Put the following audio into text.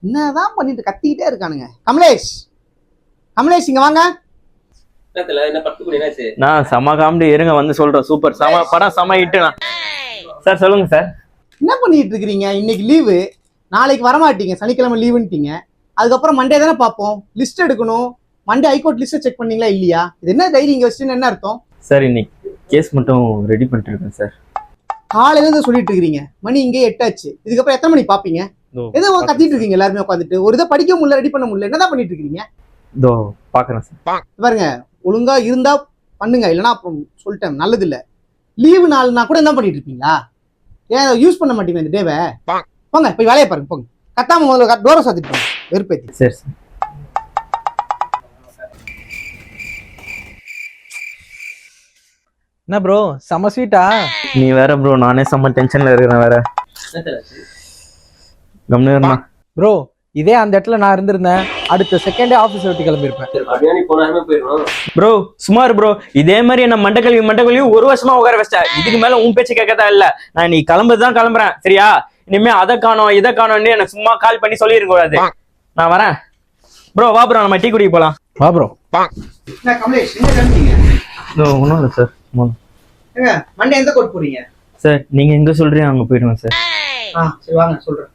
என்னதான் பண்ணிட்டு கத்திக்கிட்டே இருக்கானுங்க. கமலேஷ், கமலேஷ் இங்க வாங்க. நான் செம காமெடி இருங்க வந்து சொல்றேன். சூப்பர் செம படம் செம ஹிட்டுண்ணா. சார் சொல்லுங்க சார். என்ன பண்ணிட்டு இருக்கிறீங்க? இன்னைக்கு லீவு, நாளைக்கு வரமாட்டீங்க, சனிக்கிழமை லீவுன்ட்டீங்க. அதுக்கப்புறம் மண்டே தானே பார்ப்போம், லிஸ்ட் எடுக்கணும். மண்டே ஹைகோர்ட் லிஸ்ட் செக் பண்ணீங்களா இல்லையா? இது என்ன தைரியம் இங்க வச்சுன்னு என்ன அர்த்தம்? சார் இன்னைக்கு கேஸ் மட்டும் ரெடி பண்ணிட்டு இருக்கேன் சார். காலையில இருந்து சொல்லிட்டு இருக்கீங்க, மணி இங்கே 8 ஆச்சு. இதுக்கப்புறம் எத்தனை மணி பாப்பீங்க? ஏதோ கத்திட்டு இருக்கீங்க எல்லாருமே உட்காந்துட்டு. ஒரு இதை படிக்க முடியல, ரெடி பண்ண முடியல, என்னதான் பண்ணிட்டு இருக்கீங்க? இதோ பாக்குறேன் சார். பாருங்க, ஒழுங்கா இருந்தா பண்ணுங்க, இல்லைன்னா அப்புறம் சொல்லிட்டேன் நல்லது இல்ல. லீவு நாள்னா கூட என்ன பண்ணிட்டு இருப்பீங்களா? ஏன் யூஸ் பண்ண மாட்டீங்க இந்த டேவை? போங்க போய் வேலையை பாருங்க, போங்க. கத்தாம முதல்ல டோரை சாத்திட்டு போங்க, வெறுப்பேத்தி. சரி சார். என்ன ப்ரோ செம ஸ்வீட்டா? நீ வேற ப்ரோ, நானே செம்ம டென்ஷன்ல இருக்கிறேன் வேற. கம்னு ப்ரோ இதே அந்த இடத்துல நான் இருந்திருந்தேன், அடுத்த செகண்டே ஆஃபீஸ் விட்டு கிளம்பியிருப்பேன். ப்ரோ சுமார் ப்ரோ, இதே மாதிரி என்ன மண்டக்கல்வி ஒரு வருஷமா உட்கார வச்சிட்டேன். இதுக்கு மேல உன் பேச்சு கேட்கதா இல்ல. நான் நீ கிளம்புதான் கிளம்புறேன் சரியா? இனிமே அதை காணோம் இதை காணோம்னு எனக்கு சும்மா கால் பண்ணி சொல்லிருக்க கூடாது. நான் வரேன் ப்ரோ. வா ப்ரோ, நம்ம டீ குடிக்க போலாம். வா ப்ரோ. கமலேஷ் எங்க கிளம்புறீங்க? ஒன்றும் இல்லை சார். மண்டே எந்த கோர்ட் போறீங்க? சார் நீங்க எங்க சொல்றீங்க அங்க போயிடுவேன் சார். சரி வாங்க சொல்றேன்.